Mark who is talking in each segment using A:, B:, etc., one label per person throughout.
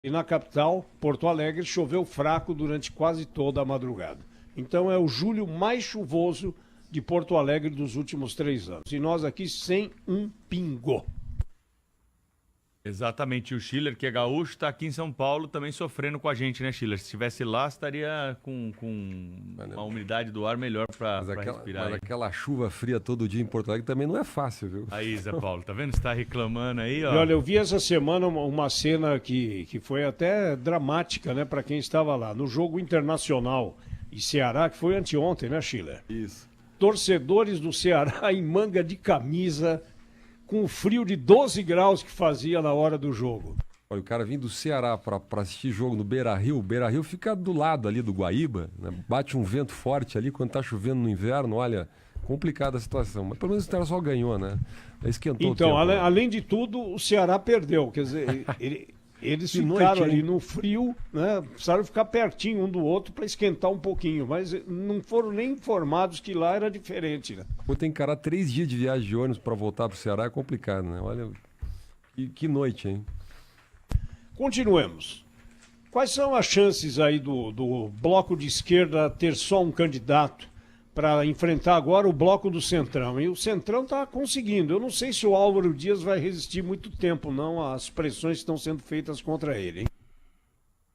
A: E na capital, Porto Alegre, choveu fraco durante quase toda a madrugada. Então é o julho mais chuvoso de Porto Alegre dos últimos 3 anos. E nós aqui sem um pingo.
B: Exatamente. O Schiller, que é gaúcho, está aqui em São Paulo também sofrendo com a gente, né, Schiller? Se estivesse lá, estaria com uma umidade do ar melhor para respirar.
C: Mas aquela chuva fria todo dia em Porto Alegre também não é fácil, viu?
B: Aí, Zé Paulo, tá vendo? Você está reclamando aí, ó.
A: E olha, eu vi essa semana uma cena que foi até dramática, né, para quem estava lá. No jogo internacional e Ceará, que foi anteontem, né, Schiller?
C: Isso.
A: Torcedores do Ceará em manga de camisa, com o frio de 12 graus que fazia na hora do jogo.
C: Olha, o cara vindo do Ceará para assistir jogo no Beira-Rio. O Beira-Rio fica do lado ali do Guaíba, né? Bate um vento forte ali quando tá chovendo no inverno. Olha, complicada a situação. Mas pelo menos o Internacional ganhou, né? Esquentou
A: então,
C: o tempo.
A: além de tudo, o Ceará perdeu. Quer dizer, eles
C: Que
A: ficaram
C: noite,
A: ali
C: hein?
A: no frio, né? Precisaram ficar pertinho um do outro para esquentar um pouquinho. Mas não foram nem informados que lá era diferente, né?
C: Pô, tem que encarar 3 dias de viagem de ônibus para voltar pro Ceará, é complicado, né? Olha, que noite, hein?
A: Continuemos. Quais são as chances aí do bloco de esquerda ter só um candidato para enfrentar agora o bloco do Centrão? E o Centrão está conseguindo. Eu não sei se o Álvaro Dias vai resistir muito tempo, não, às pressões que estão sendo feitas contra ele, hein?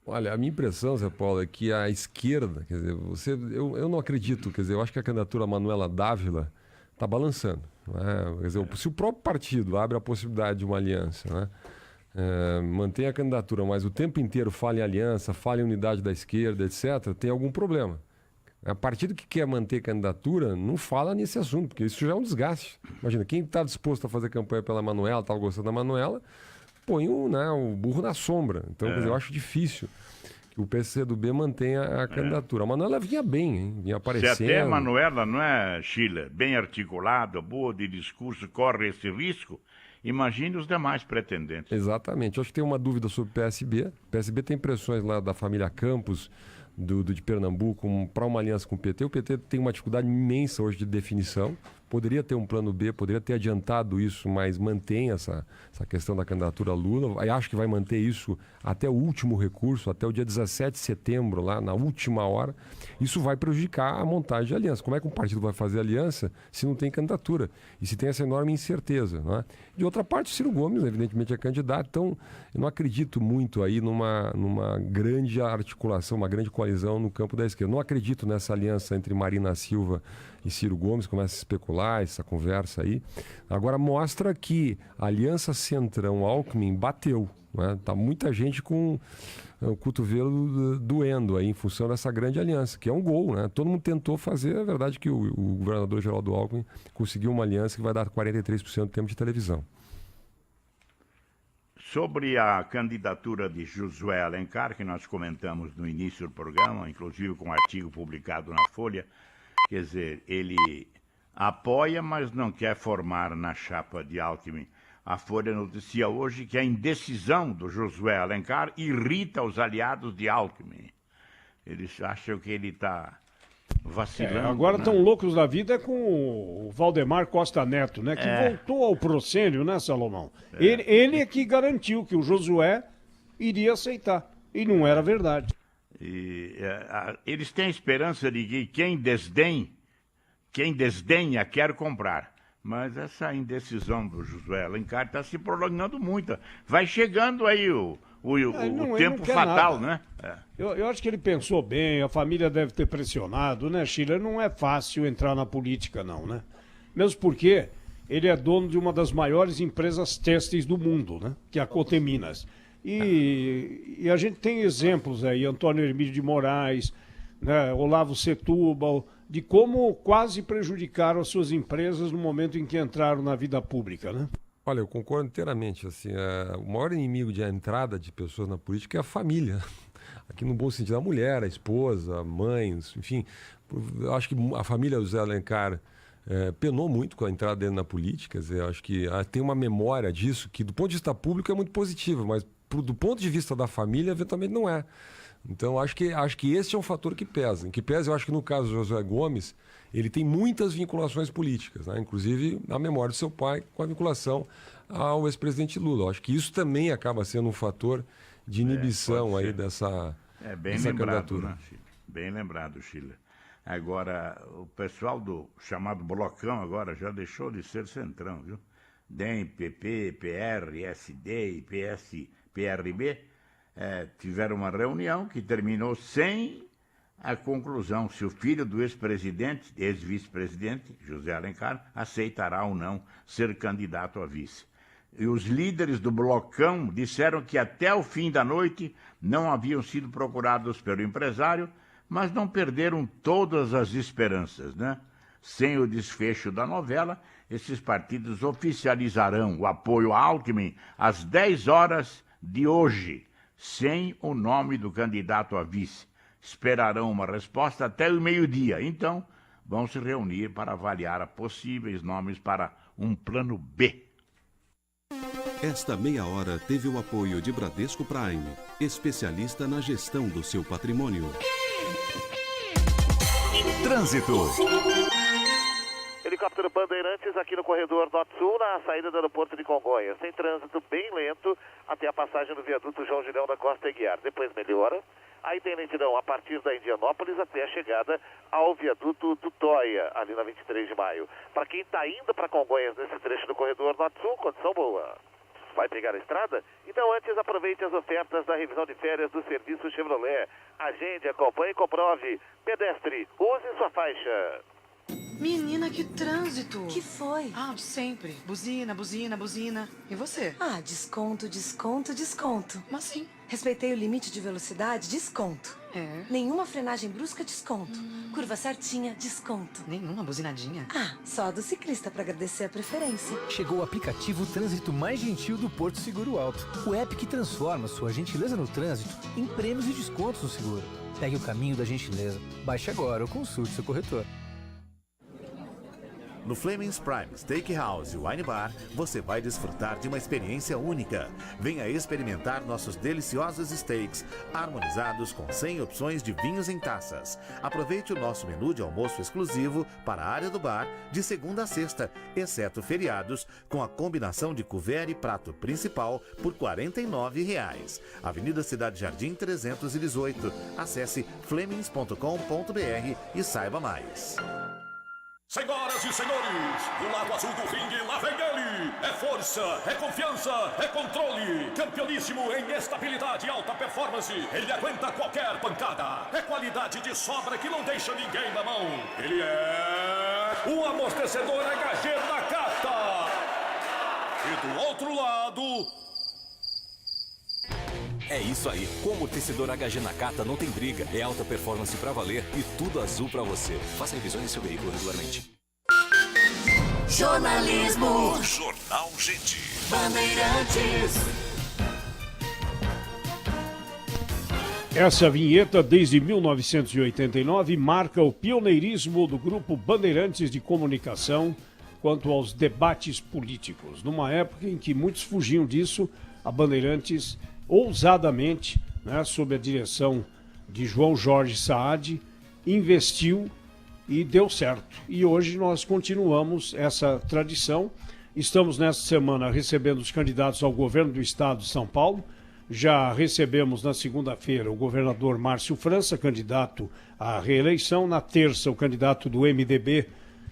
C: Olha, a minha impressão, Zé Paulo, é que a esquerda, quer dizer, eu não acredito, quer dizer, eu acho que a candidatura Manuela Dávila está balançando, né? Quer dizer, se o próprio partido abre a possibilidade de uma aliança, né? Mantém a candidatura, mas o tempo inteiro fala em aliança, fala em unidade da esquerda, etc., tem algum problema. A partido que quer manter candidatura não fala nesse assunto, porque isso já é um desgaste. Imagina, quem está disposto a fazer campanha pela Manuela, estava gostando da Manuela, põe o burro na sombra. Então, quer dizer, eu acho difícil que o PCdoB mantenha a candidatura. A Manuela vinha bem, hein? Vinha aparecendo.
D: Se até a Manuela, não é, Sheila, bem articulada, boa de discurso, corre esse risco, imagine os demais pretendentes.
C: Exatamente. Eu acho que tem uma dúvida sobre o PSB. O PSB tem pressões lá da família Campos, de Pernambuco, para uma aliança com o PT. O PT tem uma dificuldade imensa hoje de definição. Poderia ter um plano B, poderia ter adiantado isso, mas mantém essa questão da candidatura Lula. Acho que vai manter isso até o último recurso, até o dia 17 de setembro, lá na última hora. Isso vai prejudicar a montagem de aliança. Como é que um partido vai fazer aliança se não tem candidatura? E se tem essa enorme incerteza, não é? De outra parte, o Ciro Gomes, evidentemente, é candidato. Então, eu não acredito muito aí numa grande articulação, uma grande coalizão no campo da esquerda. Não acredito nessa aliança entre Marina Silva e Ciro Gomes, começa a especular essa conversa aí. Agora mostra que a aliança Centrão-Alckmin bateu, né? Tá muita gente com o cotovelo doendo aí em função dessa grande aliança, que é um gol, né? Todo mundo tentou fazer, é verdade que o governador Geraldo Alckmin conseguiu uma aliança que vai dar 43% do tempo de televisão.
D: Sobre a candidatura de Josué Alencar, que nós comentamos no início do programa, inclusive com um artigo publicado na Folha, quer dizer, ele apoia, mas não quer formar na chapa de Alckmin. A Folha noticia hoje que a indecisão do Josué Alencar irrita os aliados de Alckmin. Eles acham que ele está vacilando.
A: Agora
D: né?
A: estão loucos da vida com o Valdemar Costa Neto, né? Que voltou ao proscênio, né, Salomão? Ele é que garantiu que o Josué iria aceitar. E não era verdade.
D: Eles têm a esperança de que quem desdenha quer comprar. Mas essa indecisão do Josué Alencar está se prolongando muito. Vai chegando aí o tempo fatal,
A: nada.
D: né?
A: Eu acho que ele pensou bem, a família deve ter pressionado, né, Sheila? Não é fácil entrar na política, não, né? Mesmo porque ele é dono de uma das maiores empresas têxteis do mundo, né? Que é a Coteminas. E a gente tem exemplos aí, Antônio Hermídio de Moraes, né, Olavo Setúbal, de como quase prejudicaram as suas empresas no momento em que entraram na vida pública, né?
C: Olha, eu concordo inteiramente. Assim, o maior inimigo de entrada de pessoas na política é a família. Aqui no bom sentido, a mulher, a esposa, mães, enfim. Eu acho que a família do Zé Alencar penou muito com a entrada dele na política. Quer dizer, eu acho que tem uma memória disso que, do ponto de vista público, é muito positiva, mas do ponto de vista da família, eventualmente não é. Então, acho que esse é um fator que pesa. Em que pesa, eu acho que no caso do Josué Gomes, ele tem muitas vinculações políticas, né? Inclusive a memória do seu pai com a vinculação ao ex-presidente Lula. Eu acho que isso também acaba sendo um fator de inibição aí dessa
D: bem
C: dessa
D: lembrado,
C: candidatura.
D: né, Chile? Bem lembrado, Chile. Agora, o pessoal do chamado Blocão agora já deixou de ser centrão, viu? DEM, PP, PR, SD e PRB tiveram uma reunião que terminou sem a conclusão se o filho do ex-vice-presidente, José Alencar, aceitará ou não ser candidato a vice. E os líderes do Blocão disseram que até o fim da noite não haviam sido procurados pelo empresário, mas não perderam todas as esperanças, né? Sem o desfecho da novela, esses partidos oficializarão o apoio a Alckmin às 10 horas de hoje, sem o nome do candidato a vice. Esperarão uma resposta até o meio-dia. Então, vão se reunir para avaliar possíveis nomes para um plano B.
E: Esta meia hora teve o apoio de Bradesco Prime, especialista na gestão do seu patrimônio.
F: Trânsito.
G: Helicóptero Bandeirantes aqui no corredor Norte-Sul, na saída do aeroporto de Congonhas. Tem trânsito bem lento até a passagem do viaduto João Girão da Costa Aguiar. Depois melhora. Aí tem lentidão a partir da Indianópolis até a chegada ao viaduto do Toia, ali na 23 de maio. Para quem está indo para Congonhas nesse trecho do corredor Norte-Sul, condição boa. Vai pegar a estrada? Então antes aproveite as ofertas da revisão de férias do serviço Chevrolet. Agende, acompanhe e comprove. Pedestre, use sua faixa.
H: Menina, que trânsito!
I: Que foi?
H: Ah, de sempre. Buzina, buzina, buzina. E você?
I: Ah, desconto, desconto, desconto.
H: Mas sim.
I: Respeitei o limite de velocidade, desconto.
H: É?
I: Nenhuma frenagem brusca, desconto. Curva certinha, desconto.
H: Nenhuma buzinadinha?
I: Ah, só a do ciclista para agradecer a preferência.
J: Chegou o aplicativo Trânsito Mais Gentil do Porto Seguro Alto. O app que transforma sua gentileza no trânsito em prêmios e descontos no seguro. Pegue o caminho da gentileza. Baixe agora ou consulte seu corretor.
F: No Fleming's Prime Steakhouse e Wine Bar, você vai desfrutar de uma experiência única. Venha experimentar nossos deliciosos steaks, harmonizados com 100 opções de vinhos em taças. Aproveite o nosso menu de almoço exclusivo para a área do bar, de segunda a sexta, exceto feriados, com a combinação de couvert e prato principal por R$ 49,00. Avenida Cidade Jardim 318. Acesse flemings.com.br e saiba mais.
K: Senhoras e senhores, do lado azul do ringue, lá vem ele. É força, é confiança, é controle. Campeoníssimo em estabilidade e alta performance. Ele aguenta qualquer pancada. É qualidade de sobra que não deixa ninguém na mão. Ele é o amortecedor HG Nakata. E do outro lado...
L: É isso aí, com o amortecedor HG Nakata não tem briga, é alta performance pra valer e tudo azul pra você. Faça revisões em seu veículo regularmente.
F: Jornalismo. Jornal Gente. Bandeirantes.
A: Essa vinheta, desde 1989, marca o pioneirismo do Grupo Bandeirantes de Comunicação quanto aos debates políticos. Numa época em que muitos fugiam disso, a Bandeirantes ousadamente, né, sob a direção de João Jorge Saad, investiu e deu certo. E hoje nós continuamos essa tradição. Estamos nesta semana recebendo os candidatos ao governo do estado de São Paulo. Já recebemos na segunda-feira o governador Márcio França, candidato à reeleição. Na terça, o candidato do MDB,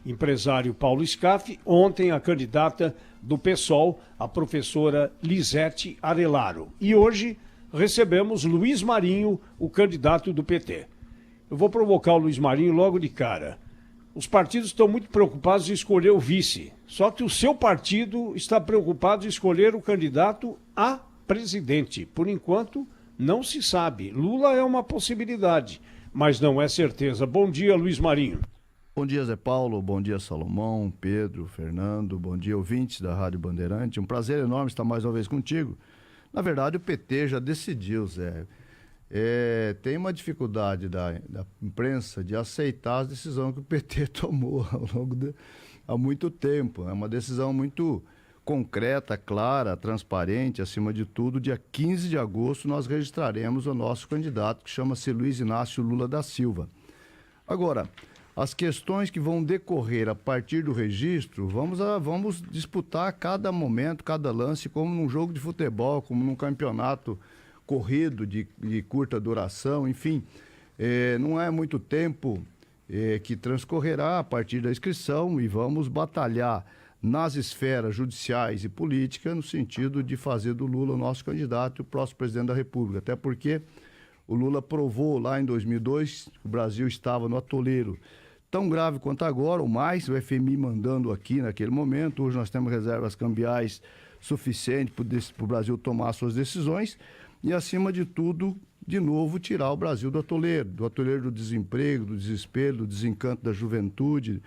A: empresário Paulo Scaff. Ontem, a candidata do PSOL, a professora Lisete Arelaro. E hoje recebemos Luiz Marinho, o candidato do PT. Eu vou provocar o Luiz Marinho logo de cara. Os partidos estão muito preocupados em escolher o vice. Só que o seu partido está preocupado em escolher o candidato a presidente. Por enquanto, não se sabe. Lula é uma possibilidade, mas não é certeza. Bom dia, Luiz Marinho.
M: Bom dia, Zé Paulo. Bom dia, Salomão, Pedro, Fernando. Bom dia, ouvintes da Rádio Bandeirante. Um prazer enorme estar mais uma vez contigo. Na verdade, o PT já decidiu, Zé. Tem uma dificuldade da imprensa de aceitar a decisão que o PT tomou há muito tempo. É uma decisão muito concreta, clara, transparente, acima de tudo. Dia 15 de agosto nós registraremos o nosso candidato, que chama-se Luiz Inácio Lula da Silva. Agora, as questões que vão decorrer a partir do registro, vamos disputar cada momento, cada lance, como num jogo de futebol, como num campeonato, corrido, de curta duração, enfim. Não é muito tempo que transcorrerá a partir da inscrição e vamos batalhar nas esferas judiciais e políticas no sentido de fazer do Lula o nosso candidato e o próximo presidente da República. Até porque o Lula provou lá em 2002 que o Brasil estava no atoleiro tão grave quanto agora, ou mais, o FMI mandando aqui naquele momento. Hoje nós temos reservas cambiais suficientes para o Brasil tomar suas decisões e, acima de tudo, de novo, tirar o Brasil do atoleiro do desemprego, do desespero, do desencanto da juventude,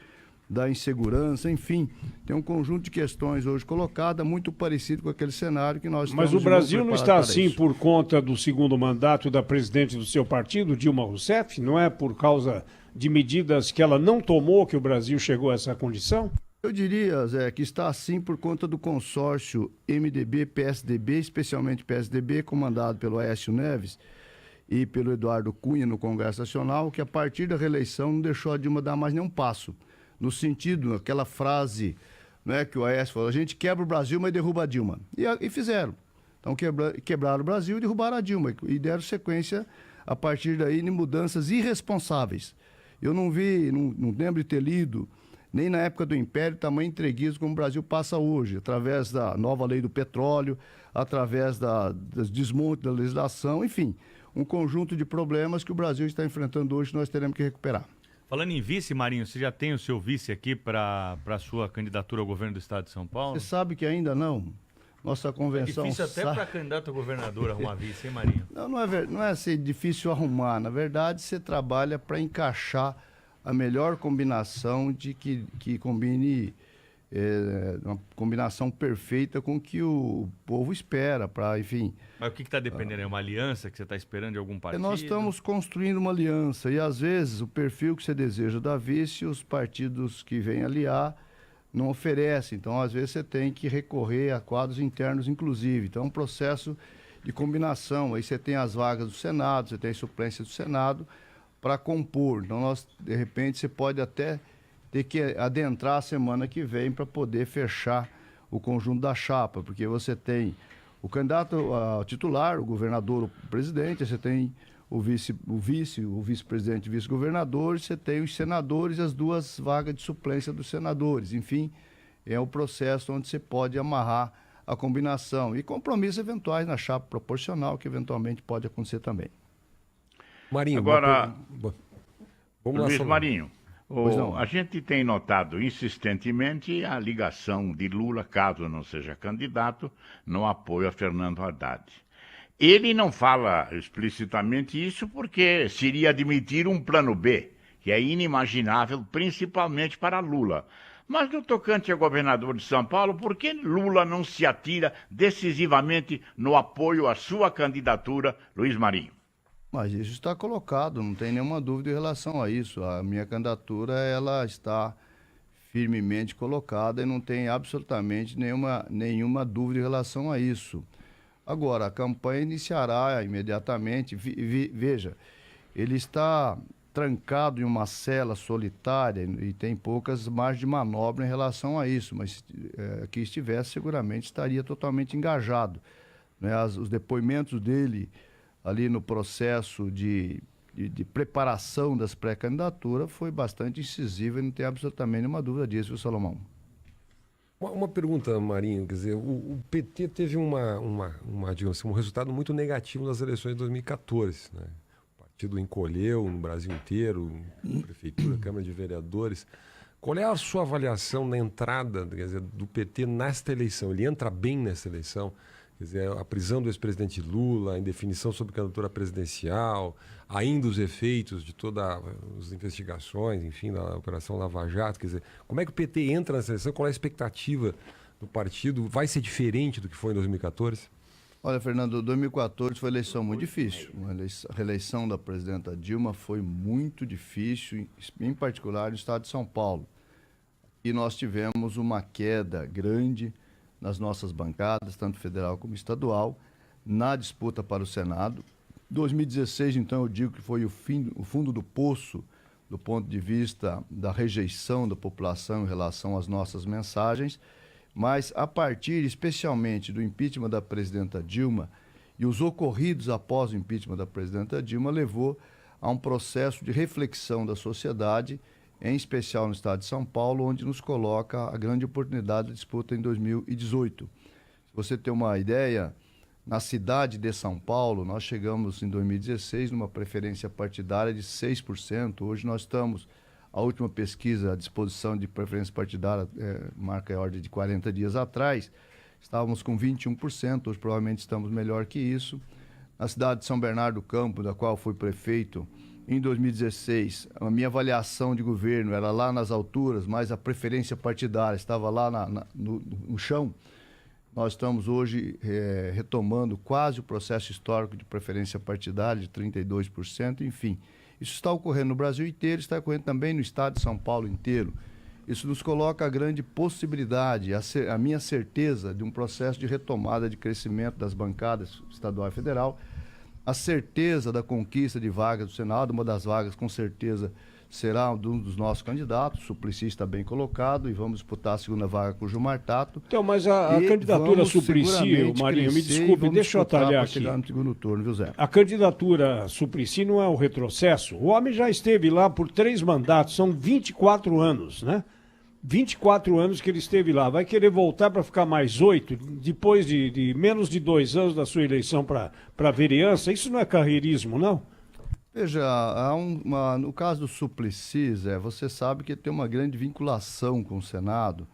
M: da insegurança, enfim. Tem um conjunto de questões hoje colocadas, muito parecido com aquele cenário que nós estamos...
A: Mas o Brasil não está assim por conta do segundo mandato da presidente do seu partido, Dilma Rousseff? Não é por causa de medidas que ela não tomou que o Brasil chegou a essa condição?
M: Eu diria, Zé, que está assim por conta do consórcio MDB-PSDB, especialmente PSDB, comandado pelo Aécio Neves e pelo Eduardo Cunha no Congresso Nacional, que a partir da reeleição não deixou a Dilma dar mais nenhum passo. No sentido, aquela frase, né, que o Aécio falou, a gente quebra o Brasil, mas derruba a Dilma. E fizeram. Então quebraram o Brasil e derrubaram a Dilma. E deram sequência, a partir daí, de mudanças irresponsáveis. Eu não lembro de ter lido, nem na época do Império, tamanho entreguismo como o Brasil passa hoje, através da nova lei do petróleo, através das desmontes da legislação, enfim, um conjunto de problemas que o Brasil está enfrentando hoje, nós teremos que recuperar.
B: Falando em vice, Marinho, você já tem o seu vice aqui para a sua candidatura ao governo do estado de São Paulo?
M: Você sabe que ainda não. Nossa convenção...
B: É difícil até para candidato a governador arrumar vice, hein, Marinho?
M: Não é ser difícil arrumar. Na verdade, você trabalha para encaixar a melhor combinação que combine... uma combinação perfeita com o que o povo espera, para, enfim...
B: Mas o que está dependendo? É uma aliança que você está esperando de algum partido?
M: Nós estamos construindo uma aliança e, às vezes, o perfil que você deseja da vice, os partidos que vêm aliar não oferecem. Então, às vezes, você tem que recorrer a quadros internos, inclusive. Então, é um processo de combinação. Aí você tem as vagas do Senado, você tem a suplência do Senado para compor. Então, de repente, você pode até ter que adentrar a semana que vem para poder fechar o conjunto da chapa, porque você tem o candidato ao titular, o governador, o presidente, você tem o vice-presidente e vice-governador, você tem os senadores e as duas vagas de suplência dos senadores. Enfim, é um processo onde você pode amarrar a combinação e compromissos eventuais na chapa proporcional, que eventualmente pode acontecer também.
C: Marinho,
D: agora,
C: vamos lá,
D: Luiz Marinho.
M: A
D: gente tem notado insistentemente a ligação de Lula, caso não seja candidato, no apoio a Fernando Haddad. Ele não fala explicitamente isso porque seria admitir um plano B, que é inimaginável, principalmente para Lula. Mas no tocante a governador de São Paulo, por que Lula não se atira decisivamente no apoio à sua candidatura, Luiz Marinho?
M: Mas isso está colocado, não tem nenhuma dúvida em relação a isso. A minha candidatura, ela está firmemente colocada e não tem absolutamente nenhuma dúvida em relação a isso. Agora, a campanha iniciará imediatamente. Veja, ele está trancado em uma cela solitária e tem poucas margens de manobra em relação a isso, mas que estivesse, seguramente estaria totalmente engajado, né? Os depoimentos dele ali no processo de preparação das pré-candidaturas foi bastante incisivo e não tem absolutamente nenhuma dúvida disso, viu, Salomão?
C: Uma pergunta, Marinho, quer dizer, o PT teve digamos assim, um resultado muito negativo nas eleições de 2014, né? O partido encolheu no Brasil inteiro, prefeitura, Câmara de Vereadores. Qual é a sua avaliação na entrada, quer dizer, do PT nesta eleição? Ele entra bem nessa eleição? Quer dizer, a prisão do ex-presidente Lula, a indefinição sobre candidatura presidencial, ainda os efeitos de todas as investigações, enfim, da Operação Lava Jato. Quer dizer, como é que o PT entra nessa eleição? Qual é a expectativa do partido? Vai ser diferente do que foi em 2014?
M: Olha, Fernando, 2014 foi uma eleição muito difícil. A reeleição da presidenta Dilma foi muito difícil, em particular no estado de São Paulo. E nós tivemos uma queda grande nas nossas bancadas, tanto federal como estadual, na disputa para o Senado. 2016, então, eu digo que foi o fundo do poço do ponto de vista da rejeição da população em relação às nossas mensagens, mas a partir, especialmente, do impeachment da presidenta Dilma e os ocorridos após o impeachment da presidenta Dilma levou a um processo de reflexão da sociedade, em especial no estado de São Paulo, onde nos coloca a grande oportunidade de disputa em 2018. Se você ter uma ideia, na cidade de São Paulo, nós chegamos em 2016 numa preferência partidária de 6%. Hoje nós estamos, a última pesquisa, a disposição de preferência partidária, marca a ordem de 40 dias atrás, estávamos com 21%, hoje provavelmente estamos melhor que isso. Na cidade de São Bernardo do Campo, da qual fui prefeito, em 2016, a minha avaliação de governo era lá nas alturas, mas a preferência partidária estava lá no chão. Nós estamos hoje retomando quase o processo histórico de preferência partidária de 32%, enfim. Isso está ocorrendo no Brasil inteiro, está ocorrendo também no estado de São Paulo inteiro. Isso nos coloca a grande possibilidade, a minha certeza de um processo de retomada de crescimento das bancadas estadual e federal, a certeza da conquista de vagas do Senado, uma das vagas com certeza será um dos nossos candidatos, o Suplicy está bem colocado e vamos disputar a segunda vaga com o Gilmar Tato.
A: Então, mas a candidatura Suplicy, Marinho, me desculpe, deixa eu atalhar aqui.
M: Chegar no segundo turno, viu, Zé?
A: A candidatura Suplicy não é um retrocesso. O homem já esteve lá por 3 mandatos, são 24 anos, né? 24 anos que ele esteve lá. Vai querer voltar para ficar mais 8, depois de menos de 2 anos da sua eleição para vereança? Isso não é carreirismo, não?
M: Veja, no caso do Suplicy, você sabe que tem uma grande vinculação com o Senado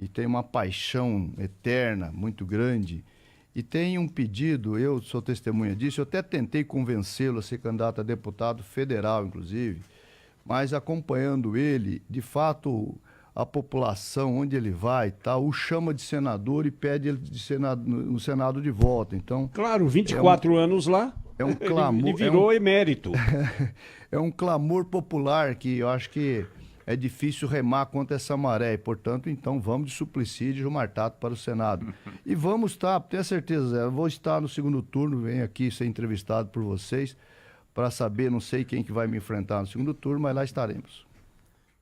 M: e tem uma paixão eterna muito grande e tem um pedido, eu sou testemunha disso, eu até tentei convencê-lo a ser candidato a deputado federal, inclusive, mas acompanhando ele, de fato, a população, onde ele vai, o chama de senador e pede ele no Senado de volta. Então,
A: claro, 24 anos lá.
M: É um clamor.
A: Ele virou emérito.
M: É um clamor popular que eu acho que é difícil remar contra essa maré. E, portanto, então, vamos de Suplicy e de Gilmar Tato para o Senado. E vamos estar, tenha certeza, Zé, eu vou estar no segundo turno, venho aqui ser entrevistado por vocês para saber, não sei quem que vai me enfrentar no segundo turno, mas lá estaremos.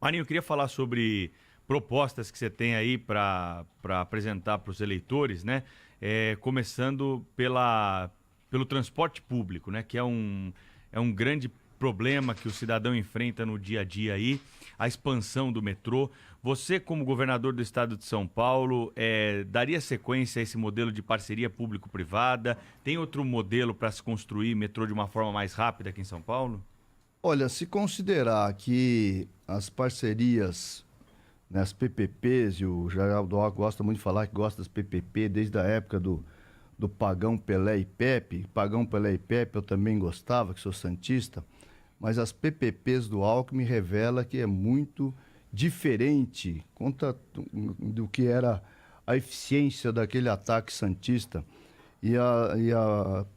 B: Marinho, eu queria falar sobre propostas que você tem aí para apresentar para os eleitores, né? Começando pelo transporte público, né? Que é um grande problema que o cidadão enfrenta no dia a dia aí, a expansão do metrô. Você, como governador do estado de São Paulo, daria sequência a esse modelo de parceria público-privada? Tem outro modelo para se construir metrô de uma forma mais rápida aqui em São Paulo?
M: Olha, se considerar que as parcerias, né, as PPPs, e o Geraldo Alckmin gosta muito de falar que gosta das PPP desde a época do Pagão, Pelé e Pepe. Pagão, Pelé e Pepe eu também gostava, que sou santista, mas as PPPs do Alckmin revela que é muito diferente do que era a eficiência daquele ataque santista. E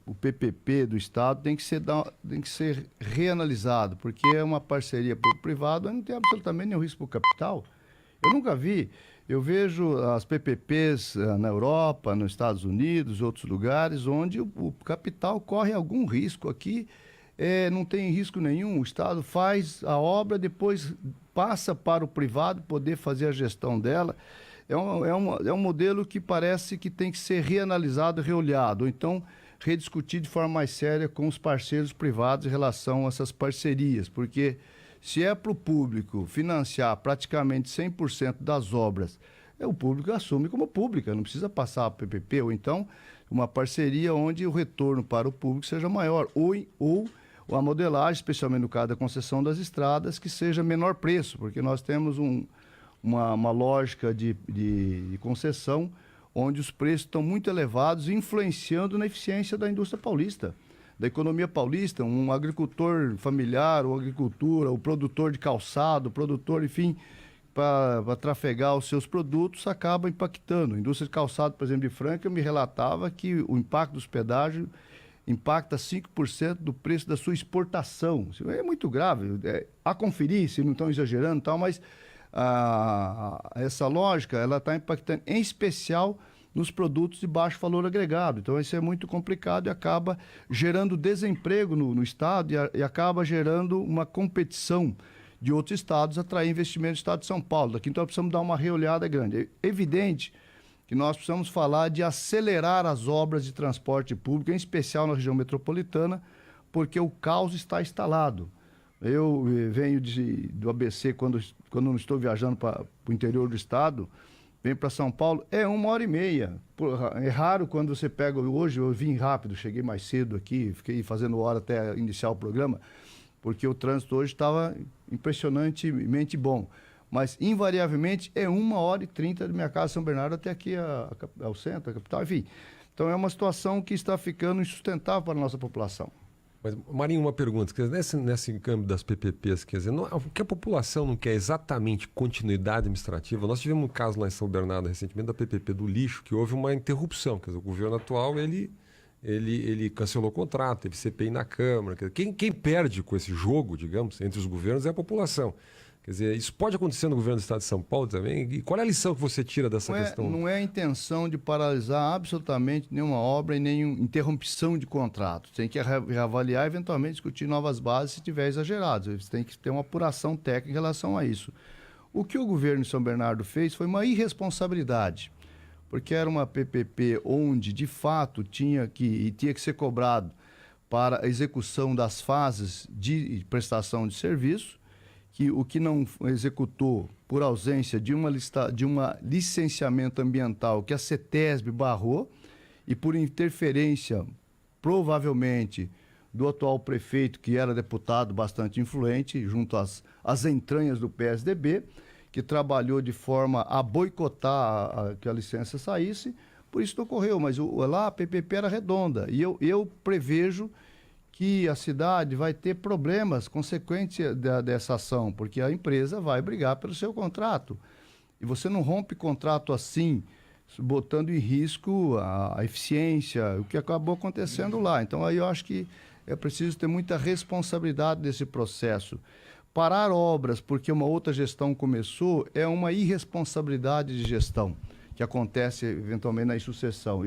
M: o PPP do Estado tem que ser reanalisado, porque é uma parceria público-privada, não tem absolutamente nenhum risco para o capital. Eu nunca vi. Eu vejo as PPPs na Europa, nos Estados Unidos, outros lugares, onde o capital corre algum risco. Aqui não tem risco nenhum. O Estado faz a obra, depois passa para o privado poder fazer a gestão dela. É um modelo que parece que tem que ser reanalisado, reolhado, ou então rediscutir de forma mais séria com os parceiros privados em relação a essas parcerias, porque se é para o público financiar praticamente 100% das obras, o público assume como pública, não precisa passar a PPP, ou então uma parceria onde o retorno para o público seja maior, ou a modelagem, especialmente no caso da concessão das estradas, que seja menor preço, porque nós temos uma lógica de concessão onde os preços estão muito elevados, influenciando na eficiência da indústria paulista, da economia paulista. Um agricultor familiar, ou agricultura, o produtor de calçado, o produtor, enfim, para trafegar os seus produtos, acaba impactando. A indústria de calçado, por exemplo, de Franca, me relatava que o impacto dos pedágios impacta 5% do preço da sua exportação. Isso é muito grave. A conferir, se não estão exagerando e tal, mas essa lógica ela está impactando, em especial, nos produtos de baixo valor agregado. Então, isso é muito complicado e acaba gerando desemprego no Estado e acaba gerando uma competição de outros estados atrair investimento no Estado de São Paulo. Aqui, então, precisamos dar uma reolhada grande. É evidente que nós precisamos falar de acelerar as obras de transporte público, em especial na região metropolitana, porque o caos está instalado. Eu venho do ABC quando não estou viajando para o interior do estado, venho para São Paulo, é 1h30. É raro quando você pega... Hoje eu vim rápido, cheguei mais cedo aqui, fiquei fazendo hora até iniciar o programa, porque o trânsito hoje estava impressionantemente bom. Mas, invariavelmente, é 1h30 da minha casa, São Bernardo, até aqui ao centro, a capital, enfim. Então, é uma situação que está ficando insustentável para a nossa população.
C: Mas, Marinho, uma pergunta. Quer dizer, nesse câmbio das PPPs, quer dizer, o que a população não quer exatamente continuidade administrativa? Nós tivemos um caso lá em São Bernardo, recentemente, da PPP do lixo, que houve uma interrupção. Quer dizer, o governo atual, ele cancelou o contrato, teve CPI na Câmara. Quer dizer, quem perde com esse jogo, digamos, entre os governos é a população. Quer dizer, isso pode acontecer no governo do Estado de São Paulo também? E qual é a lição que você tira dessa questão?
M: Não é a intenção de paralisar absolutamente nenhuma obra e nenhuma interrupção de contrato. Tem que reavaliar e, eventualmente, discutir novas bases se estiver exagerado. Você tem que ter uma apuração técnica em relação a isso. O que o governo de São Bernardo fez foi uma irresponsabilidade, porque era uma PPP onde, de fato, tinha que ser cobrado para a execução das fases de prestação de serviço, que o que não executou por ausência de uma licenciamento ambiental que a CETESB barrou e por interferência, provavelmente, do atual prefeito, que era deputado bastante influente, junto às entranhas do PSDB, que trabalhou de forma a boicotar que a licença saísse, por isso não ocorreu. Mas lá a PPP era redonda e eu prevejo que a cidade vai ter problemas consequentes dessa ação, porque a empresa vai brigar pelo seu contrato. E você não rompe contrato assim, botando em risco a eficiência, o que acabou acontecendo lá. Então, aí eu acho que é preciso ter muita responsabilidade desse processo. Parar obras porque uma outra gestão começou é uma irresponsabilidade de gestão, que acontece eventualmente na sucessão.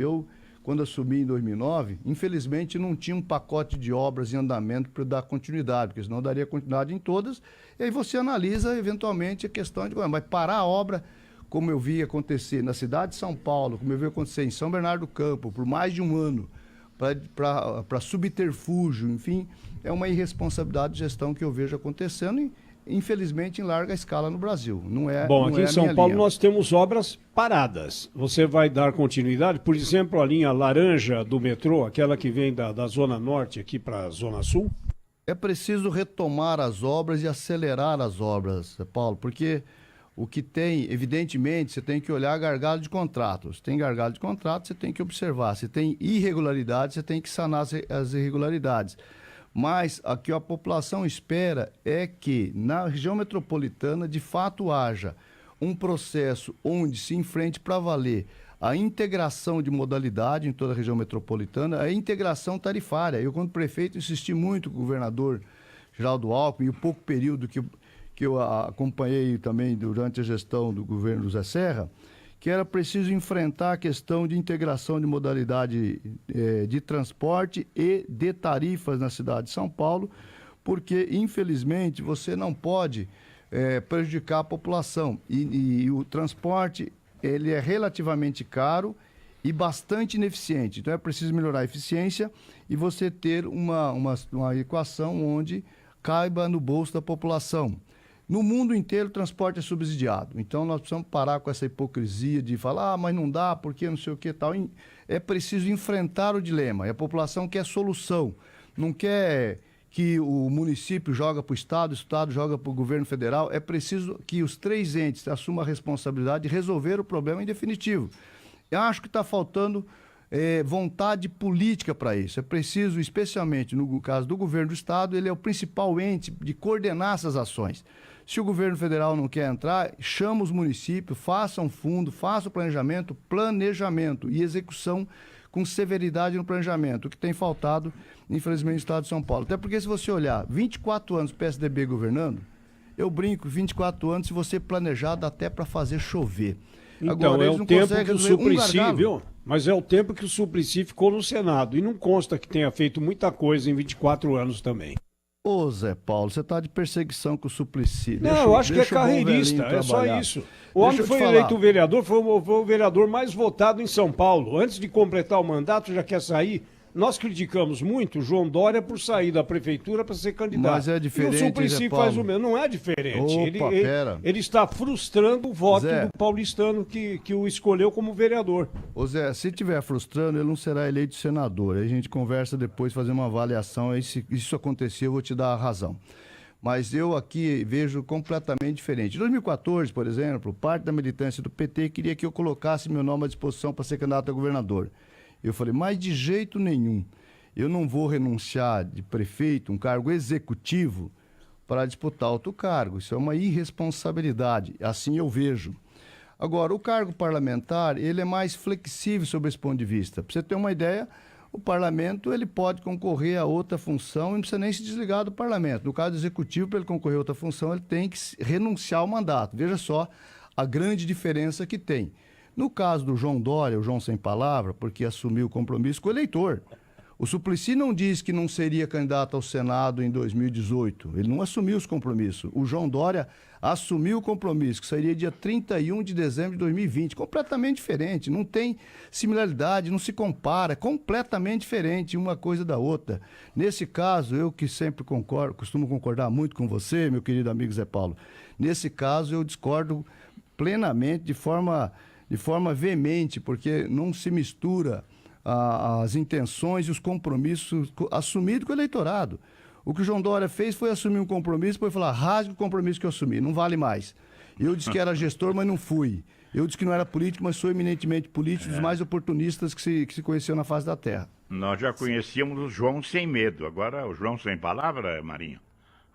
M: Quando assumi em 2009, infelizmente não tinha um pacote de obras em andamento para dar continuidade, porque senão daria continuidade em todas, e aí você analisa eventualmente a questão de... Mas parar a obra, como eu vi acontecer na cidade de São Paulo, como eu vi acontecer em São Bernardo do Campo, por mais de um ano, para subterfúgio, enfim, é uma irresponsabilidade de gestão que eu vejo acontecendo e, infelizmente, em larga escala no Brasil.
A: Bom, aqui em São Paulo nós temos obras paradas. Você vai dar continuidade? Por exemplo, a linha laranja do metrô, aquela que vem da Zona Norte aqui para a Zona Sul?
M: É preciso retomar as obras e acelerar as obras, Paulo, porque o que tem, evidentemente, você tem que olhar gargalo de contrato. Se tem gargalo de contrato, você tem que observar. Se tem irregularidades, você tem que sanar as irregularidades. Mas o que a população espera é que na região metropolitana, de fato, haja um processo onde se enfrente para valer a integração de modalidade em toda a região metropolitana, a integração tarifária. Eu, quando prefeito, insisti muito com o governador Geraldo Alckmin, e o pouco período que eu acompanhei também durante a gestão do governo do Zé Serra, que era preciso enfrentar a questão de integração de modalidade de transporte e de tarifas na cidade de São Paulo, porque, infelizmente, você não pode prejudicar a população. E o transporte ele é relativamente caro e bastante ineficiente. Então, é preciso melhorar a eficiência e você ter uma equação onde caiba no bolso da população. No mundo inteiro, o transporte é subsidiado. Então, nós precisamos parar com essa hipocrisia de falar, mas não dá, porque não sei o que tal. É preciso enfrentar o dilema. E a população quer solução. Não quer que o município joga para o Estado joga para o governo federal. É preciso que os três entes assumam a responsabilidade de resolver o problema em definitivo. Eu acho que está faltando vontade política para isso. É preciso, especialmente no caso do governo do Estado, ele é o principal ente de coordenar essas ações. Se o governo federal não quer entrar, chama os municípios, faça um fundo, faça o planejamento e execução com severidade no planejamento, o que tem faltado, infelizmente, no estado de São Paulo. Até porque, se você olhar, 24 anos PSDB governando, eu brinco, 24 anos, se você planejar, dá até para fazer chover.
A: Então,
M: agora,
A: é o tempo que o Suplicy, viu? Mas é o tempo que o Suplicy ficou no Senado, e não consta que tenha feito muita coisa em 24 anos também.
M: Ô Zé Paulo, você tá de perseguição com o Suplicy.
A: Não, eu acho que é carreirista, é só isso. O homem foi eleito vereador, foi o vereador mais votado em São Paulo. Antes de completar o mandato, já quer sair. Nós criticamos muito o João Dória por sair da prefeitura para ser candidato.
M: Mas é diferente,
A: e o Suplicy
M: Zé Paulo.
A: faz o mesmo. Não é diferente.
M: Opa,
A: ele está frustrando o voto
M: Zé,
A: do paulistano que o escolheu como vereador.
M: Ô Zé, se estiver frustrando, ele não será eleito senador. Aí a gente conversa depois, fazer uma avaliação. Aí se isso acontecer, eu vou te dar a razão. Mas eu aqui vejo completamente diferente. Em 2014, por exemplo, parte da militância do PT queria que eu colocasse meu nome à disposição para ser candidato a governador. Eu falei, mas de jeito nenhum. Eu não vou renunciar de prefeito, um cargo executivo, para disputar outro cargo. Isso é uma irresponsabilidade. Assim eu vejo. Agora, o cargo parlamentar, ele é mais flexível sob esse ponto de vista. Para você ter uma ideia, o parlamento ele pode concorrer a outra função e não precisa nem se desligar do parlamento. No caso do executivo, para ele concorrer a outra função, ele tem que renunciar ao mandato. Veja só a grande diferença que tem. No caso do João Dória, o João sem palavra, porque assumiu o compromisso com o eleitor. O Suplicy não disse que não seria candidato ao Senado em 2018. Ele não assumiu os compromissos. O João Dória assumiu o compromisso, que seria dia 31 de dezembro de 2020. Completamente diferente, não tem similaridade, não se compara. Completamente diferente uma coisa da outra. Nesse caso, eu que sempre concordo, costumo concordar muito com você, meu querido amigo Zé Paulo. Nesse caso, eu discordo plenamente, de forma veemente, porque não se mistura as intenções e os compromissos assumidos com o eleitorado. O que o João Dória fez foi assumir um compromisso, depois falar, rasgue o compromisso que eu assumi, não vale mais. Eu disse que era gestor, mas não fui. Eu disse que não era político, mas sou eminentemente político, dos mais oportunistas que se conheceu na face da terra.
D: Nós já conhecíamos o João sem medo, agora o João sem palavra, Marinho?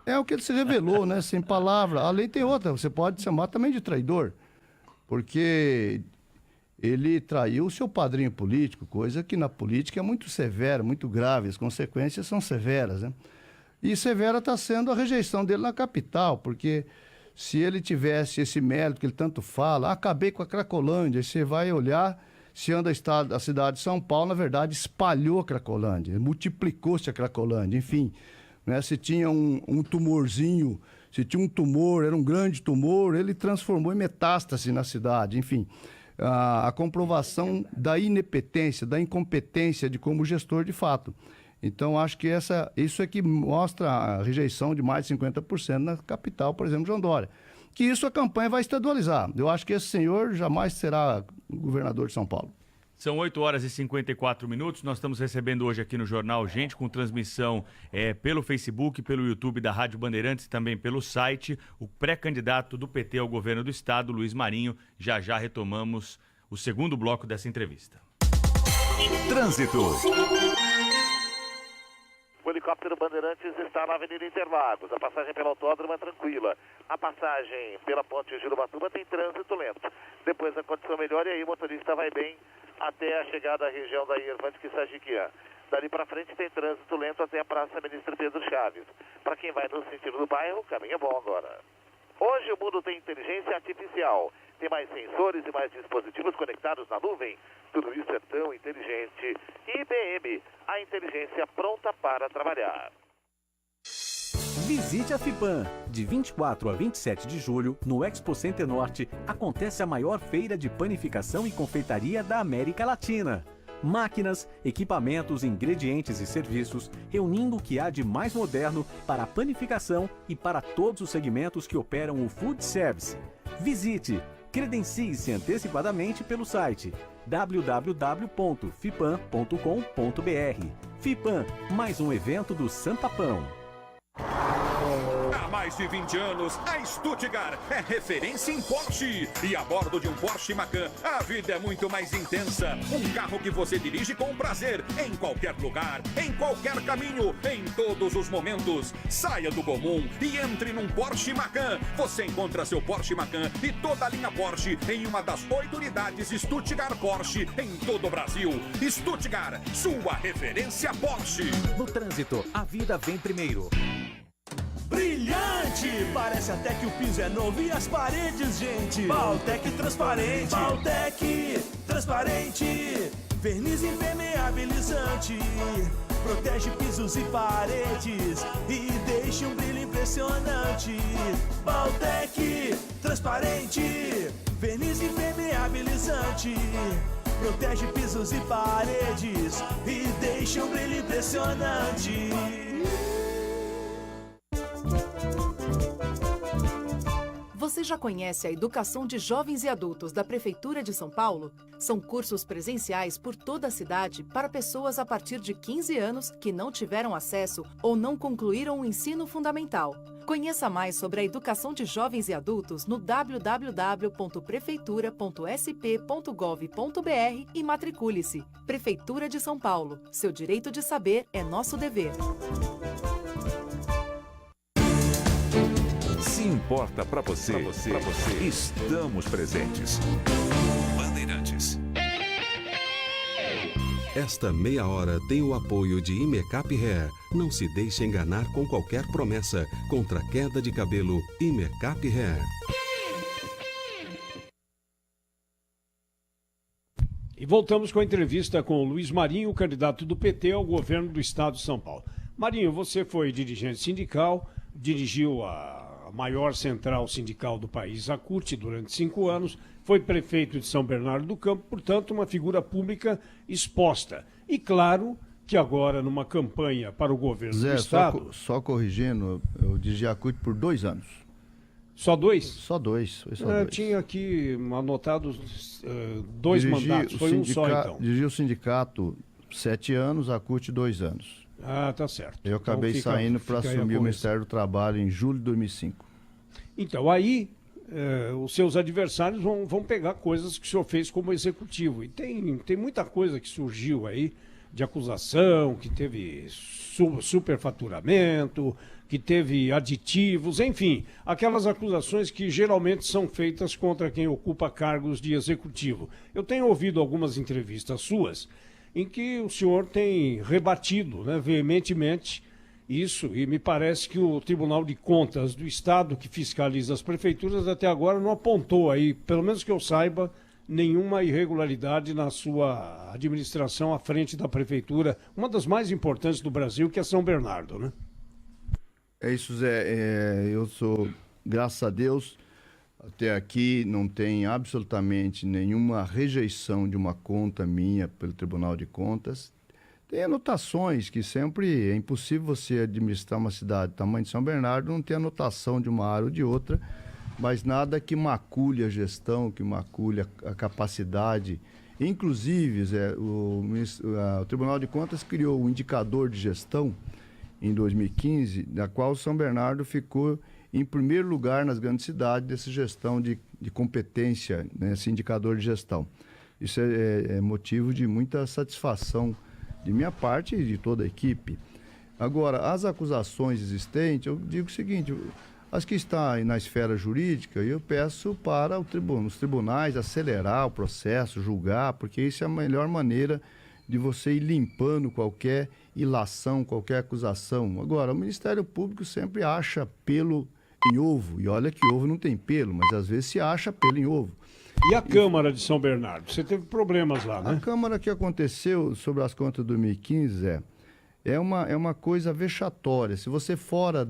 M: É o que ele se revelou, né? Sem palavra. A lei tem outra, você pode chamar também de traidor. Porque ele traiu o seu padrinho político, coisa que na política é muito severa, muito grave, as consequências são severas, né? E severa está sendo a rejeição dele na capital, porque se ele tivesse esse mérito que ele tanto fala, acabei com a Cracolândia, você vai olhar, se anda a cidade de São Paulo, na verdade espalhou a Cracolândia, multiplicou-se a Cracolândia, enfim, né? Se tinha um tumorzinho, se tinha um tumor, era um grande tumor, ele transformou em metástase na cidade, enfim. A comprovação da inepotência, da incompetência de como gestor de fato. Então, acho que isso é que mostra a rejeição de mais de 50% na capital, por exemplo, João Dória. Que isso a campanha vai estadualizar. Eu acho que esse senhor jamais será governador de São Paulo.
B: São 8 horas e 54 minutos. Nós estamos recebendo hoje aqui no Jornal Gente, com transmissão pelo Facebook, pelo YouTube da Rádio Bandeirantes e também pelo site, o pré-candidato do PT ao governo do Estado, Luiz Marinho. Já já retomamos o segundo bloco dessa entrevista.
F: Trânsito.
G: O helicóptero Bandeirantes está na Avenida Interlagos. A passagem pelo autódromo é tranquila. A passagem pela ponte Girubatuba tem trânsito lento. Depois a condição melhora e aí o motorista vai bem até a chegada à região da Irvante Quissajiquian. Dali para frente tem trânsito lento até a Praça Ministro Pedro Chaves. Para quem vai no sentido do bairro, o caminho é bom agora. Hoje o mundo tem inteligência artificial. Tem mais sensores e mais dispositivos conectados na nuvem. Tudo isso é tão inteligente. IBM, a inteligência pronta para trabalhar.
N: Visite a FIPAM. De 24 a 27 de julho, no Expo Center Norte, acontece a maior feira de panificação e confeitaria da América Latina. Máquinas, equipamentos, ingredientes e serviços, reunindo o que há de mais moderno para a panificação e para todos os segmentos que operam o food service. Visite, credencie-se antecipadamente pelo site www.fipan.com.br. FIPAM, mais um evento do Santapão.
K: Há mais de 20 anos, a Stuttgart é referência em Porsche. E a bordo de um Porsche Macan, a vida é muito mais intensa. Um carro que você dirige com prazer, em qualquer lugar, em qualquer caminho, em todos os momentos. Saia do comum e entre num Porsche Macan. Você encontra seu Porsche Macan e toda a linha Porsche em uma das 8 unidades Stuttgart Porsche em todo o Brasil. Stuttgart, sua referência Porsche.
N: No trânsito, a vida vem primeiro.
O: Brilhante! Parece até que o piso é novo e as paredes, gente! Baltec transparente! Baltec transparente! Verniz impermeabilizante! protege pisos e paredes e deixa um brilho impressionante. Baltec, transparente, verniz impermeabilizante. Protege pisos e paredes e deixa um brilho impressionante.
P: Você já conhece a Educação de Jovens e Adultos da Prefeitura de São Paulo? São cursos presenciais por toda a cidade para pessoas a partir de 15 anos que não tiveram acesso ou não concluíram o ensino fundamental. Conheça mais sobre a Educação de Jovens e Adultos no www.prefeitura.sp.gov.br e matricule-se. Prefeitura de São Paulo. Seu direito de saber é nosso dever.
Q: Se importa para você, estamos presentes. Bandeirantes.
E: Esta meia hora tem o apoio de Imecap Hair. Não se deixe enganar com qualquer promessa. Contra a queda de cabelo, Imecap Hair.
A: E voltamos com a entrevista com o Luiz Marinho, candidato do PT ao governo do estado de São Paulo. Marinho, você foi dirigente sindical, dirigiu a maior central sindical do país, a CUT, durante 5 anos, foi prefeito de São Bernardo do Campo, portanto, uma figura pública exposta. E claro que agora, numa campanha para o governo do estado...
M: Só corrigindo, eu dirigi a CUT por 2 anos.
A: Só 2?
M: Só 2.
A: Eu tinha aqui anotado 2 mandatos, foi um só então.
M: Dirigi o sindicato 7 anos, a CUT 2 anos.
A: Ah, tá certo.
M: Eu acabei saindo para assumir o Ministério do Trabalho em julho de 2005.
A: Então, aí, os seus adversários vão pegar coisas que o senhor fez como executivo. E tem muita coisa que surgiu aí de acusação, que teve superfaturamento, que teve aditivos, enfim, aquelas acusações que geralmente são feitas contra quem ocupa cargos de executivo. Eu tenho ouvido algumas entrevistas suas em que o senhor tem rebatido, né, veementemente isso, e me parece que o Tribunal de Contas do Estado, que fiscaliza as prefeituras, até agora não apontou aí, pelo menos que eu saiba, nenhuma irregularidade na sua administração à frente da prefeitura, uma das mais importantes do Brasil, que é São Bernardo, né?
M: É isso, Zé. Eu sou, graças a Deus, até aqui não tem absolutamente nenhuma rejeição de uma conta minha pelo Tribunal de Contas. Tem anotações que sempre é impossível você administrar uma cidade do tamanho de São Bernardo, não ter anotação de uma área ou de outra, mas nada que macule a gestão, que macule a capacidade. Inclusive, Zé, o Tribunal de Contas criou um indicador de gestão em 2015, da qual São Bernardo ficou em primeiro lugar nas grandes cidades dessa gestão de competência, né, esse indicador de gestão. Isso é motivo de muita satisfação de minha parte e de toda a equipe. Agora, as acusações existentes, eu digo o seguinte, as que estão na esfera jurídica, eu peço para os tribunais acelerar o processo, julgar, porque isso é a melhor maneira de você ir limpando qualquer ilação, qualquer acusação. Agora, o Ministério Público sempre acha pelo em ovo, e olha que ovo não tem pelo, mas às vezes se acha pelo em ovo.
A: E a Câmara de São Bernardo? Você teve problemas lá, né?
M: A Câmara que aconteceu sobre as contas de 2015 é uma coisa vexatória. Se você fora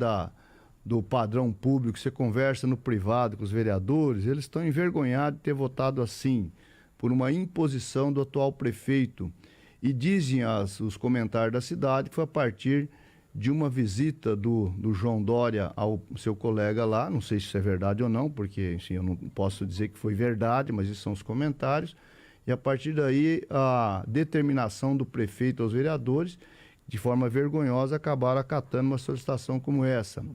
M: do padrão público, você conversa no privado com os vereadores, eles estão envergonhados de ter votado assim, por uma imposição do atual prefeito. E dizem os comentários da cidade que foi a partir de uma visita do João Dória ao seu colega lá, não sei se isso é verdade ou não, porque assim, eu não posso dizer que foi verdade, mas isso são os comentários, e a partir daí a determinação do prefeito aos vereadores, de forma vergonhosa, acabaram acatando uma solicitação como essa.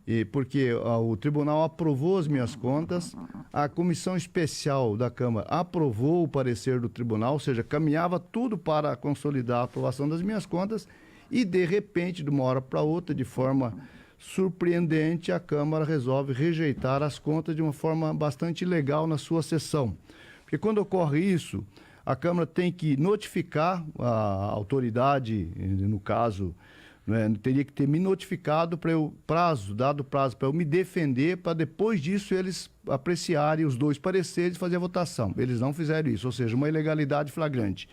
M: E porque o tribunal aprovou as minhas contas, a comissão especial da Câmara aprovou o parecer do tribunal, ou seja, caminhava tudo para consolidar a aprovação das minhas contas, e de repente, de uma hora para outra, de forma surpreendente, a Câmara resolve rejeitar as contas de uma forma bastante ilegal na sua sessão. Porque quando ocorre isso, a Câmara tem que notificar a autoridade, no caso, né, teria que ter me notificado para eu, dado prazo para eu me defender, para depois disso eles apreciarem os 2 pareceres e fazer a votação. Eles não fizeram isso, ou seja, uma ilegalidade flagrante.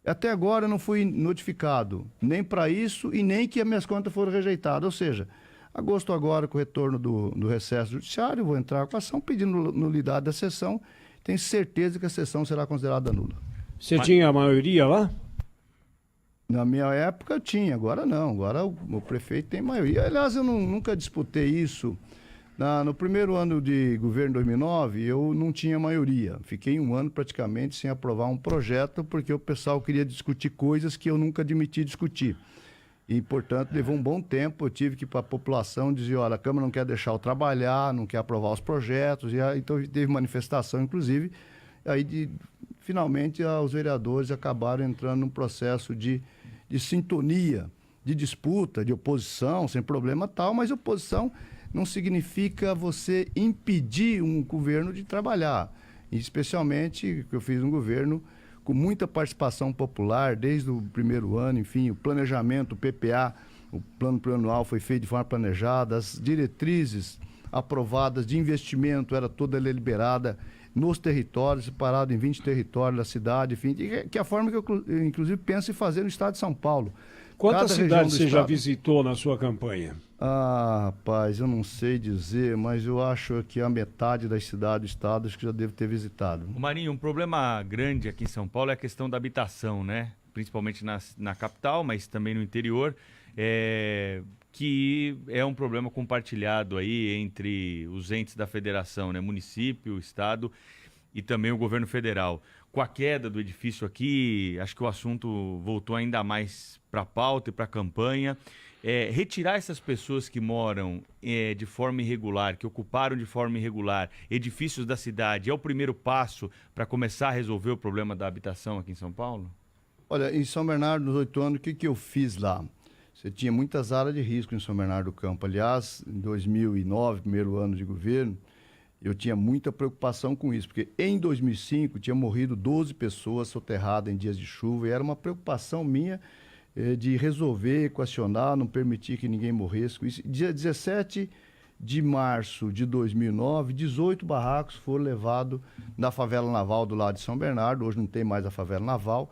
M: Até agora eu não fui notificado nem para isso e nem que as minhas contas foram rejeitadas. Ou seja, agosto agora, com o retorno do recesso judiciário, eu vou entrar com a ação pedindo nulidade da sessão. Tenho certeza que a sessão será considerada nula.
A: Você tinha a maioria lá?
M: Na minha época eu tinha, agora não. Agora o prefeito tem maioria. Aliás, eu nunca disputei isso. No primeiro ano de governo, 2009, eu não tinha maioria. Fiquei um ano praticamente sem aprovar um projeto, porque o pessoal queria discutir coisas que eu nunca admiti discutir. E, portanto, levou um bom tempo. Eu tive que ir para a população dizer, olha, a Câmara não quer deixar eu trabalhar, não quer aprovar os projetos. E aí, então teve manifestação, inclusive. Aí, finalmente, os vereadores acabaram entrando num processo de sintonia, de disputa, de oposição, sem problema tal, mas oposição não significa você impedir um governo de trabalhar. E especialmente que eu fiz um governo com muita participação popular desde o primeiro ano, enfim, o planejamento, o PPA, o plano plurianual foi feito de forma planejada, as diretrizes aprovadas de investimento era toda liberada nos territórios, separado em 20 territórios da cidade, enfim, que é a forma que eu, inclusive, penso em fazer no estado de São Paulo.
A: Quantas cidades você já visitou na sua campanha?
M: Rapaz, eu não sei dizer, mas eu acho que a metade das cidades do estado acho que já devo ter visitado.
B: Marinho, um problema grande aqui em São Paulo é a questão da habitação, né? Principalmente na capital, mas também no interior, que é um problema compartilhado aí entre os entes da federação, né? Município, estado e também o governo federal. Com a queda do edifício aqui, acho que o assunto voltou ainda mais para a pauta e para a campanha. Retirar essas pessoas que moram de forma irregular, que ocuparam de forma irregular edifícios da cidade, é o primeiro passo para começar a resolver o problema da habitação aqui em São Paulo?
M: Olha, em São Bernardo, nos 8 anos, o que eu fiz lá? Você tinha muitas áreas de risco em São Bernardo do Campo. Aliás, em 2009, primeiro ano de governo, eu tinha muita preocupação com isso, porque em 2005 tinha morrido 12 pessoas soterradas em dias de chuva e era uma preocupação minha de resolver, equacionar, não permitir que ninguém morresse com isso. Dia 17 de março de 2009, 18 barracos foram levados na favela naval do lado de São Bernardo. Hoje não tem mais a favela naval,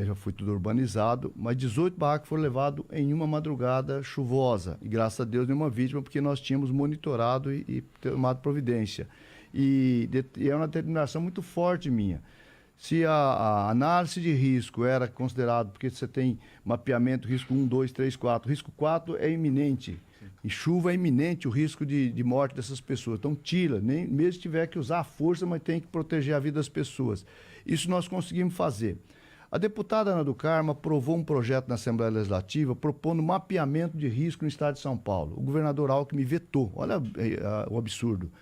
M: já foi tudo urbanizado, mas 18 barracos foram levados em uma madrugada chuvosa. E graças a Deus nenhuma vítima, porque nós tínhamos monitorado e tomado providência. E é uma determinação muito forte minha. Se a análise de risco era considerado, porque você tem mapeamento, risco 1, 2, 3, 4. Risco 4 é iminente. E chuva é iminente o risco de morte dessas pessoas. Então tira, nem mesmo se tiver que usar a força, mas tem que proteger a vida das pessoas. Isso nós conseguimos fazer. A deputada Ana do Carmo aprovou um projeto na Assembleia Legislativa propondo mapeamento de risco no estado de São Paulo. O governador Alckmin vetou. Olha o absurdo.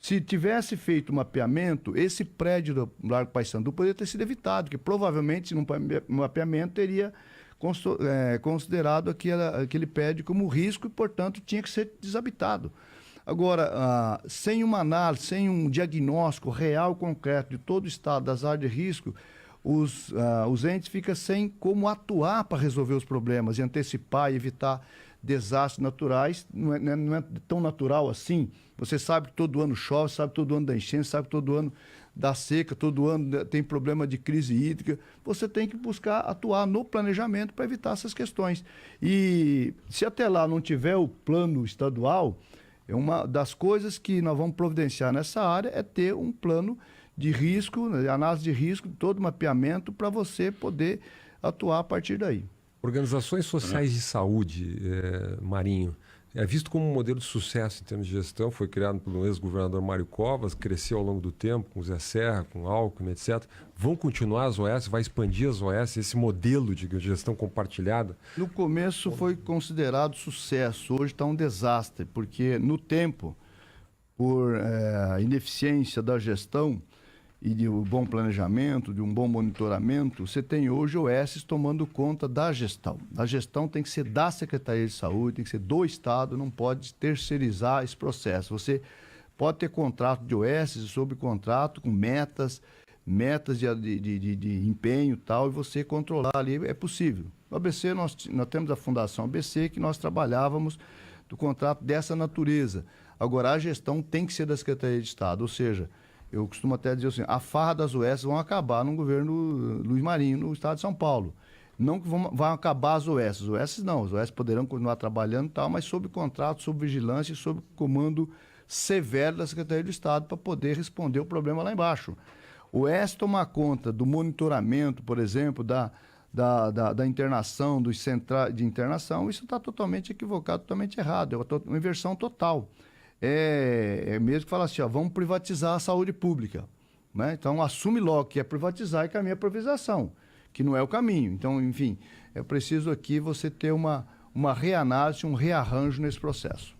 M: Se tivesse feito o mapeamento, esse prédio do Largo Paissandu poderia ter sido evitado, porque provavelmente no mapeamento teria considerado aquele prédio como risco e, portanto, tinha que ser desabitado. Agora, sem uma análise, sem um diagnóstico real, concreto de todo o estado das áreas de risco, os entes ficam sem como atuar para resolver os problemas e antecipar e evitar desastres naturais. Não é tão natural assim. Você sabe que todo ano chove, sabe que todo ano dá enchente, sabe que todo ano dá seca, todo ano tem problema de crise hídrica. Você tem que buscar atuar no planejamento para evitar essas questões. E se até lá não tiver o plano estadual, uma das coisas que nós vamos providenciar nessa área é ter um plano de risco, análise de risco, todo mapeamento para você poder atuar a partir daí.
C: Organizações sociais de saúde, Marinho, é visto como um modelo de sucesso em termos de gestão, foi criado pelo ex-governador Mário Covas, cresceu ao longo do tempo com o Zé Serra, com o Alckmin, etc. Vão continuar as OS, vai expandir as OS, esse modelo de gestão compartilhada?
M: No começo foi considerado sucesso, hoje está um desastre, porque no tempo, por ineficiência da gestão, e de um bom planejamento, de um bom monitoramento, você tem hoje OS tomando conta da gestão. A gestão tem que ser da Secretaria de Saúde, tem que ser do Estado, não pode terceirizar esse processo. Você pode ter contrato de OS, subcontrato, com metas de empenho e tal, e você controlar ali, é possível. No ABC, nós temos a Fundação ABC, que nós trabalhávamos do contrato dessa natureza. Agora, a gestão tem que ser da Secretaria de Estado, ou seja, eu costumo até dizer assim, a farra das UES vão acabar no governo Luiz Marinho, no estado de São Paulo. Não que vão acabar as UES. As UES não, as UES poderão continuar trabalhando e tal, mas sob contrato, sob vigilância e sob comando severo da Secretaria do Estado para poder responder o problema lá embaixo. O UES tomar conta do monitoramento, por exemplo, da internação, dos centrais de internação, isso está totalmente equivocado, totalmente errado, é uma inversão total. É mesmo que falar assim, ó, vamos privatizar a saúde pública, né? Então assume logo que é privatizar e caminha a privatização, que não é o caminho. Então, enfim, é preciso aqui você ter uma reanálise, um rearranjo nesse processo.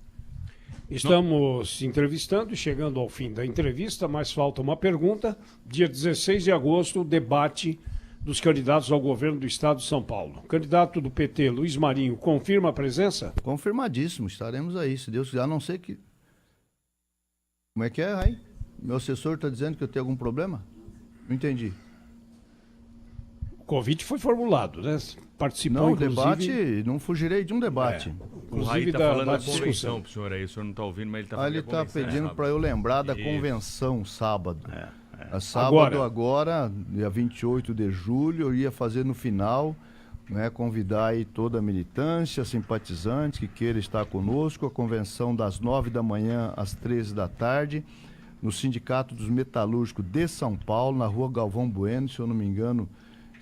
A: Estamos entrevistando e chegando ao fim da entrevista, mas falta uma pergunta. Dia 16 de agosto, o debate dos candidatos ao governo do estado de São Paulo. O candidato do PT, Luiz Marinho, confirma a presença?
M: Confirmadíssimo, estaremos aí, se Deus quiser, a não ser que... Como é que é, Raí? Meu assessor está dizendo que eu tenho algum problema? Não entendi.
A: O convite foi formulado, né? Participou,
M: não,
A: inclusive...
M: debate, não fugirei de um debate.
B: O Raí está falando da convenção pro senhor aí, o senhor não está ouvindo, mas ele está falando
M: ele está pedindo para eu lembrar da convenção sábado. Sábado agora, dia 28 de julho, eu ia fazer no final, né, convidar aí toda a militância, simpatizantes que queira estar conosco, a convenção das 9 da manhã às 13 da tarde, no Sindicato dos Metalúrgicos de São Paulo, na rua Galvão Bueno, se eu não me engano,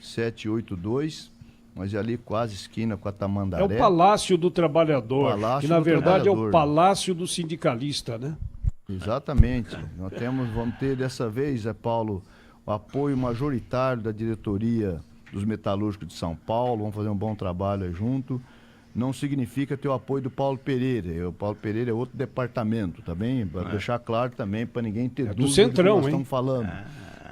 M: 782, mas é ali quase esquina com a Tamandaré.
A: É o Palácio do Trabalhador, que na verdade é o Palácio do Sindicalista, né?
M: Exatamente. Vamos ter dessa vez, Zé Paulo, o apoio majoritário da diretoria dos metalúrgicos de São Paulo, vamos fazer um bom trabalho aí junto. Não significa ter o apoio do Paulo Pereira. O Paulo Pereira é outro departamento, tá bem? Para deixar claro também, para ninguém ter dúvida
A: do Centrão,
M: do que nós estamos falando.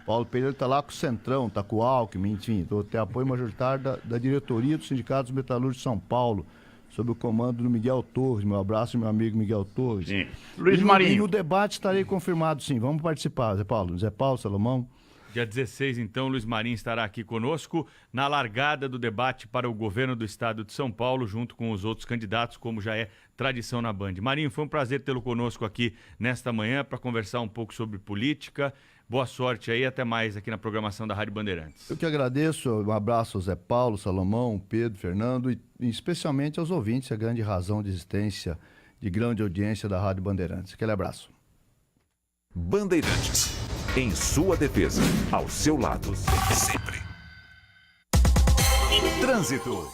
M: Paulo Pereira está lá com o Centrão, está com o Alckmin, enfim, tem apoio majoritário da diretoria do Sindicato dos Metalúrgicos de São Paulo, sob o comando do Miguel Torres. Meu abraço, meu amigo Miguel Torres.
D: Sim. Luiz Marinho.
M: E no debate estarei confirmado, sim. Vamos participar, Zé Paulo. Zé Paulo, Salomão.
B: Dia 16, então, Luiz Marinho estará aqui conosco na largada do debate para o governo do estado de São Paulo, junto com os outros candidatos, como já é tradição na Band. Marinho, foi um prazer tê-lo conosco aqui nesta manhã para conversar um pouco sobre política. Boa sorte aí, até mais aqui na programação da Rádio Bandeirantes.
M: Eu que agradeço, um abraço ao Zé Paulo, Salomão, Pedro, Fernando e especialmente aos ouvintes, a grande razão de existência, de grande audiência da Rádio Bandeirantes. Aquele abraço.
Q: Bandeirantes, em sua defesa, ao seu lado, sempre.
O: Trânsito.